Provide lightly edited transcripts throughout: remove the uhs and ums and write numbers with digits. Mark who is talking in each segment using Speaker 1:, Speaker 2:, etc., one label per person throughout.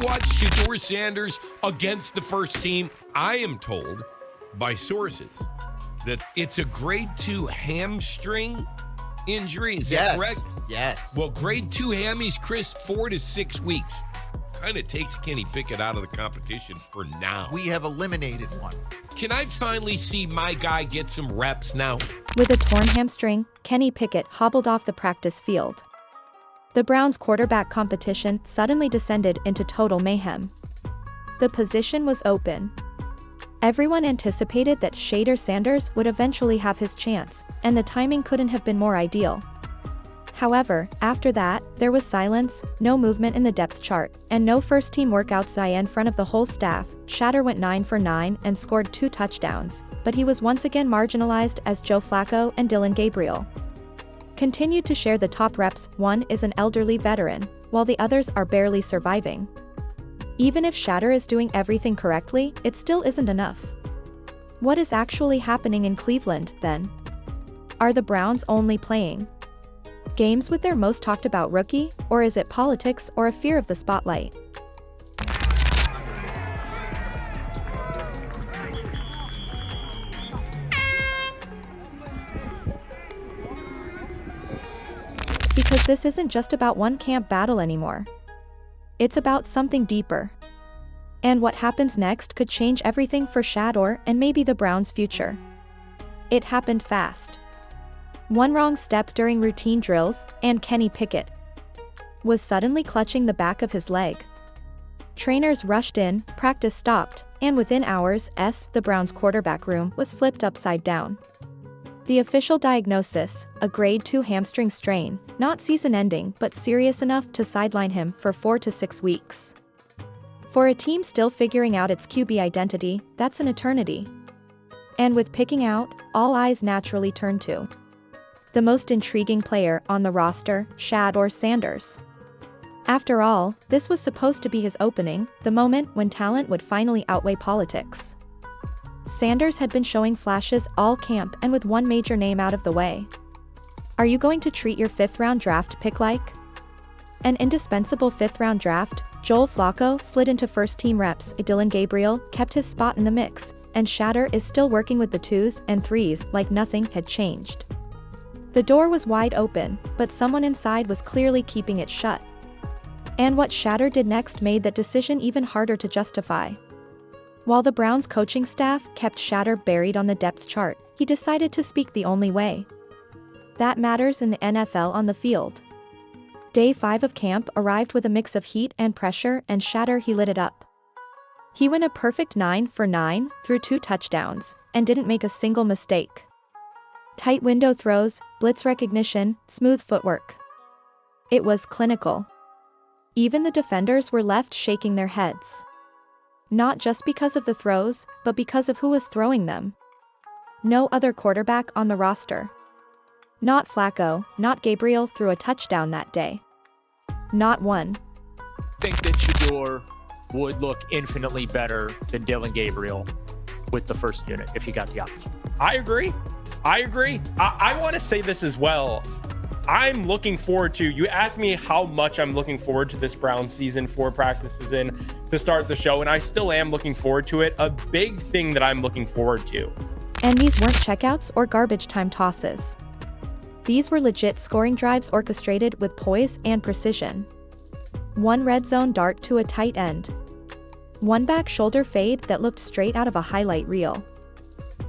Speaker 1: Watch Shedeur Sanders against the first team. I am told by sources that it's a grade 2 hamstring injury. Is that correct?
Speaker 2: Yes.
Speaker 1: Well, grade 2 hammies, Chris, 4 to 6 weeks. Kind of takes Kenny Pickett out of the competition for now.
Speaker 2: We have eliminated one.
Speaker 1: Can I finally see my guy get some reps now?
Speaker 3: With a torn hamstring, Kenny Pickett hobbled off the practice field. The Browns' quarterback competition suddenly descended into total mayhem. The position was open. Everyone anticipated that Shedeur Sanders would eventually have his chance, and the timing couldn't have been more ideal. However, after that, there was silence, no movement in the depth chart, and no first-team workouts in front of the whole staff. Shedeur went 9 for 9 and scored 2 touchdowns, but he was once again marginalized as Joe Flacco and Dillon Gabriel continued to share the top reps. One is an elderly veteran, while the others are barely surviving. Even if Shedeur is doing everything correctly, it still isn't enough. What is actually happening in Cleveland, then? Are the Browns only playing games with their most talked about rookie, or is it politics or a fear of the spotlight? Because this isn't just about one camp battle anymore. It's about something deeper. And what happens next could change everything for Shedeur and maybe the Browns' future. It happened fast. One wrong step during routine drills, and Kenny Pickett was suddenly clutching the back of his leg. Trainers rushed in, practice stopped, and within hours, the Browns' quarterback room was flipped upside down. The official diagnosis, a grade 2 hamstring strain, not season-ending but serious enough to sideline him for 4 to 6 weeks. For a team still figuring out its QB identity, that's an eternity. And with picking out, all eyes naturally turn to the most intriguing player on the roster, Shedeur Sanders. After all, this was supposed to be his opening, the moment when talent would finally outweigh politics. Sanders had been showing flashes all camp, and with one major name out of the way. Are you going to treat your 5th-round draft pick like an indispensable 5th-round draft? Joel Flacco slid into first-team reps, Dillon Gabriel kept his spot in the mix, and Shedeur is still working with the 2s and 3s like nothing had changed. The door was wide open, but someone inside was clearly keeping it shut. And what Shedeur did next made that decision even harder to justify. While the Browns coaching staff kept Shedeur buried on the depth chart, he decided to speak the only way that matters in the NFL on the field. Day 5 of camp arrived with a mix of heat and pressure, and Shedeur, he lit it up. He went a perfect 9 for 9, threw 2 touchdowns, and didn't make a single mistake. Tight window throws, blitz recognition, smooth footwork. It was clinical. Even the defenders were left shaking their heads. Not just because of the throws, but because of who was throwing them. No other quarterback on the roster. Not Flacco, not Gabriel threw a touchdown that day. Not one.
Speaker 4: I think that Shedeur would look infinitely better than Dillon Gabriel with the first unit if he got the option.
Speaker 5: I agree. I want to say this as well. I'm looking forward to, you asked me how much I'm looking forward to this Brown season, 4 practices in to start the show, and I still am looking forward to it. A big thing that I'm looking forward to.
Speaker 3: And these weren't checkouts or garbage time tosses. These were legit scoring drives orchestrated with poise and precision. One red zone dart to a tight end. One back shoulder fade that looked straight out of a highlight reel.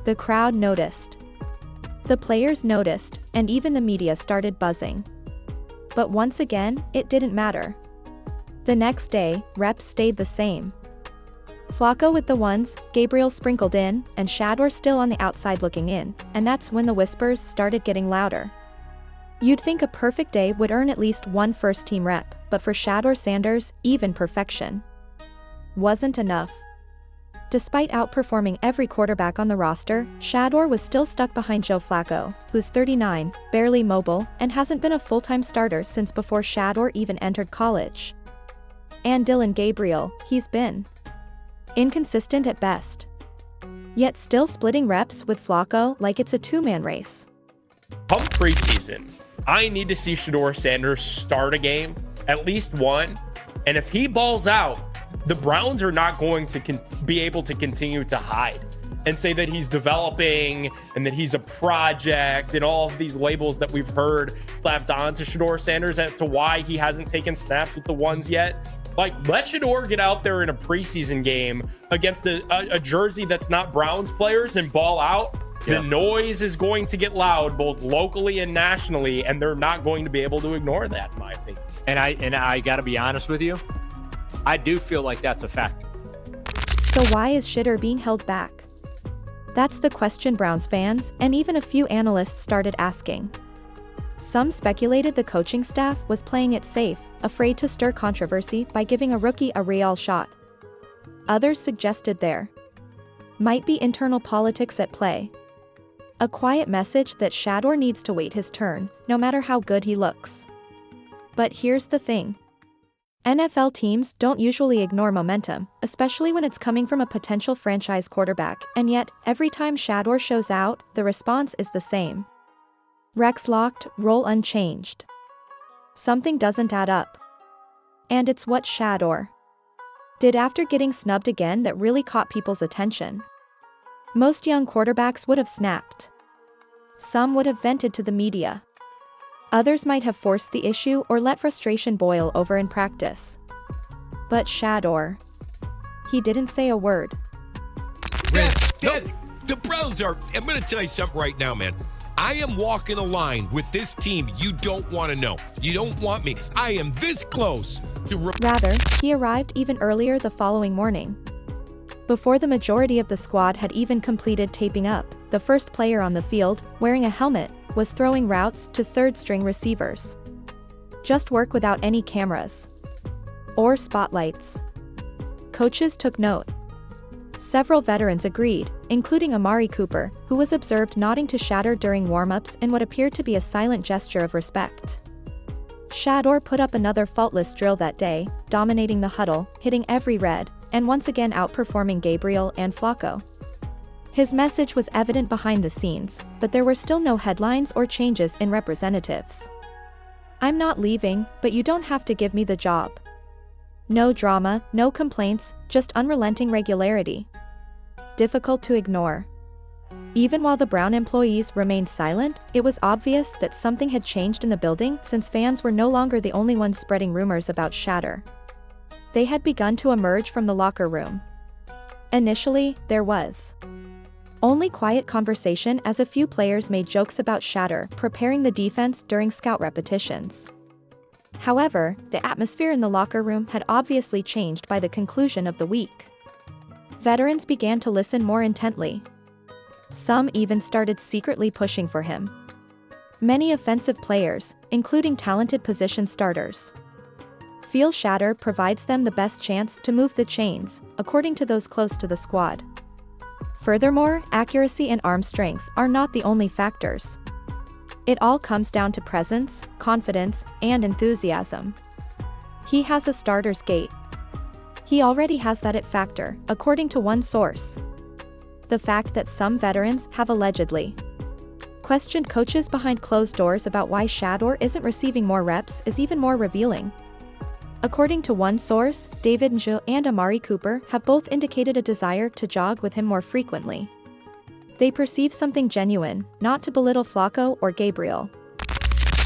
Speaker 3: The crowd noticed. The players noticed, and even the media started buzzing. But once again, it didn't matter. The next day, reps stayed the same. Flacco with the 1s, Gabriel sprinkled in, and Shedeur still on the outside looking in, and that's when the whispers started getting louder. You'd think a perfect day would earn at least 1 first-team rep, but for Shedeur Sanders, even perfection wasn't enough. Despite outperforming every quarterback on the roster, Shedeur was still stuck behind Joe Flacco, who's 39, barely mobile, and hasn't been a full-time starter since before Shedeur even entered college. And Dillon Gabriel, he's been inconsistent at best. Yet still splitting reps with Flacco like it's a 2-man race.
Speaker 5: Come preseason, I need to see Shedeur Sanders start a game, at least one, and if he balls out, the Browns are not going to be able to continue to hide and say that he's developing and that he's a project and all of these labels that we've heard slapped on to Shedeur Sanders as to why he hasn't taken snaps with the ones yet. Like, let Shedeur get out there in a preseason game against a jersey that's not Browns players and ball out. The noise is going to get loud both locally and nationally, and they're not going to be able to ignore that, in my opinion.
Speaker 4: And I got to be honest with you, I do feel like that's a factor.
Speaker 3: So why is Shedeur being held back? That's the question Browns fans and even a few analysts started asking. Some speculated the coaching staff was playing it safe, afraid to stir controversy by giving a rookie a real shot. Others suggested there might be internal politics at play. A quiet message that Shedeur needs to wait his turn, no matter how good he looks. But here's the thing. NFL teams don't usually ignore momentum, especially when it's coming from a potential franchise quarterback, and yet, every time Shedeur shows out, the response is the same. Rex locked, role unchanged. Something doesn't add up. And it's what Shedeur did after getting snubbed again that really caught people's attention. Most young quarterbacks would have snapped. Some would have vented to the media. Others might have forced the issue or let frustration boil over in practice. But Shedeur, he didn't say a word.
Speaker 1: The Browns are, I'm going to tell you something right now, man. I am walking a line with this team you don't want to know. You don't want me. I am this close to...
Speaker 3: Rather, he arrived even earlier the following morning. Before the majority of the squad had even completed taping up, the first player on the field, wearing a helmet, was throwing routes to third-string receivers. Just work without any cameras or spotlights. Coaches took note. Several veterans agreed, including Amari Cooper, who was observed nodding to Shedeur during warm-ups in what appeared to be a silent gesture of respect. Shedeur put up another faultless drill that day, dominating the huddle, hitting every red, and once again outperforming Gabriel and Flacco. His message was evident behind the scenes, but there were still no headlines or changes in representatives. I'm not leaving, but you don't have to give me the job. No drama, no complaints, just unrelenting regularity. Difficult to ignore. Even while the Brown employees remained silent, it was obvious that something had changed in the building since fans were no longer the only ones spreading rumors about Shedeur. They had begun to emerge from the locker room. Initially, there was only quiet conversation as a few players made jokes about Shedeur preparing the defense during scout repetitions. However, the atmosphere in the locker room had obviously changed by the conclusion of the week. Veterans began to listen more intently. Some even started secretly pushing for him. Many offensive players, including talented position starters, feel Shedeur provides them the best chance to move the chains, according to those close to the squad. Furthermore, accuracy and arm strength are not the only factors. It all comes down to presence, confidence, and enthusiasm. He has a starter's gait. He already has that it factor, according to one source. The fact that some veterans have allegedly questioned coaches behind closed doors about why Shedeur isn't receiving more reps is even more revealing. According to one source, David Njoku and Amari Cooper have both indicated a desire to jog with him more frequently. They perceive something genuine, not to belittle Flacco or Gabriel.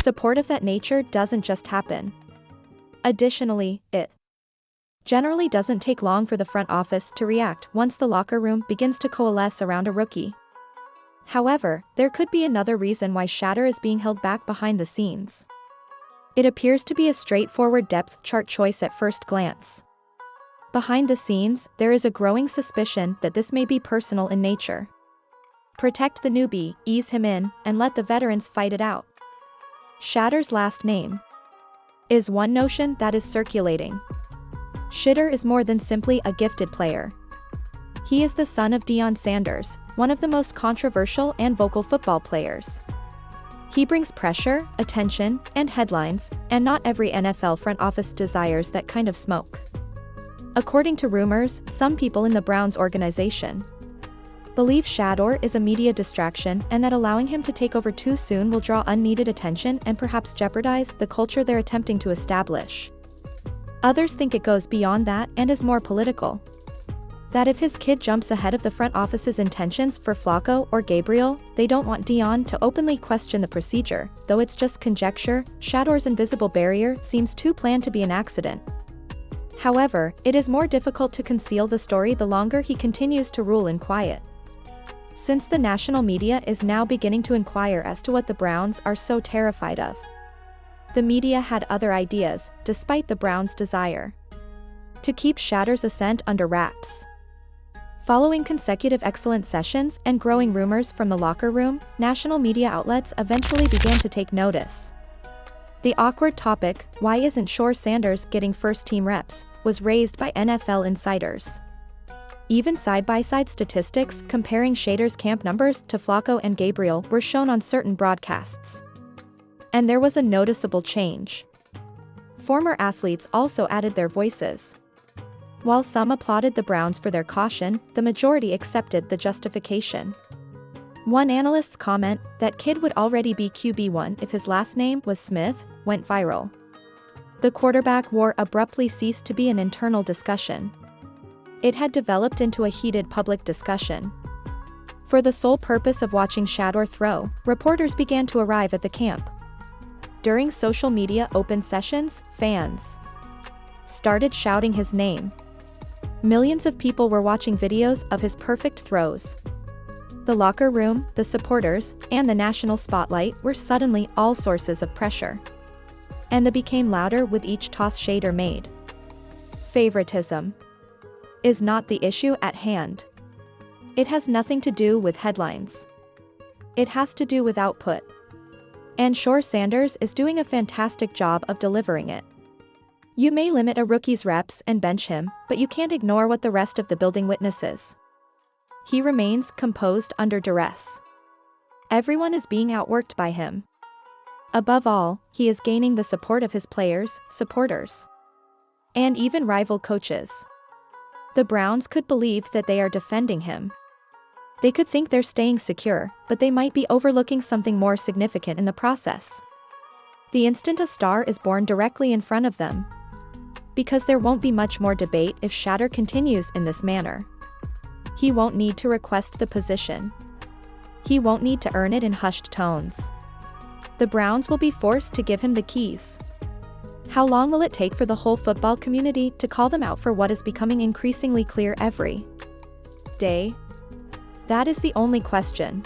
Speaker 3: Support of that nature doesn't just happen. Additionally, it generally doesn't take long for the front office to react once the locker room begins to coalesce around a rookie. However, there could be another reason why Shedeur is being held back behind the scenes. It appears to be a straightforward depth chart choice at first glance. Behind the scenes, there is a growing suspicion that this may be personal in nature. Protect the newbie, ease him in, and let the veterans fight it out. Shedeur's last name is one notion that is circulating. Shedeur is more than simply a gifted player. He is the son of Shedeur Sanders, one of the most controversial and vocal football players. He brings pressure, attention, and headlines, and not every NFL front office desires that kind of smoke. According to rumors, some people in the Browns organization believe Shedeur is a media distraction and that allowing him to take over too soon will draw unneeded attention and perhaps jeopardize the culture they're attempting to establish. Others think it goes beyond that and is more political. That if his kid jumps ahead of the front office's intentions for Flacco or Gabriel, they don't want Dion to openly question the procedure, though it's just conjecture. Shedeur's invisible barrier seems too planned to be an accident. However, it is more difficult to conceal the story the longer he continues to rule in quiet. Since the national media is now beginning to inquire as to what the Browns are so terrified of. The media had other ideas, despite the Browns' desire to keep Shedeur's ascent under wraps. Following consecutive excellent sessions and growing rumors from the locker room, national media outlets eventually began to take notice. The awkward topic, why isn't Shedeur Sanders getting first-team reps, was raised by NFL insiders. Even side-by-side statistics comparing Shedeur's camp numbers to Flacco and Gabriel were shown on certain broadcasts. And there was a noticeable change. Former athletes also added their voices. While some applauded the Browns for their caution, the majority accepted the justification. One analyst's comment, that kid would already be QB1 if his last name was Smith, went viral. The quarterback war abruptly ceased to be an internal discussion. It had developed into a heated public discussion. For the sole purpose of watching Shedeur throw, reporters began to arrive at the camp. During social media open sessions, fans started shouting his name. Millions of people were watching videos of his perfect throws. The locker room, the supporters, and the national spotlight were suddenly all sources of pressure. And they became louder with each toss Shedeur made. Favoritism is not the issue at hand. It has nothing to do with headlines. It has to do with output. And Shedeur Sanders is doing a fantastic job of delivering it. You may limit a rookie's reps and bench him, but you can't ignore what the rest of the building witnesses. He remains composed under duress. Everyone is being outworked by him. Above all, he is gaining the support of his players, supporters, and even rival coaches. The Browns could believe that they are defending him. They could think they're staying secure, but they might be overlooking something more significant in the process. The instant a star is born directly in front of them. Because there won't be much more debate if Shedeur continues in this manner. He won't need to request the position. He won't need to earn it in hushed tones. The Browns will be forced to give him the keys. How long will it take for the whole football community to call them out for what is becoming increasingly clear every day? That is the only question.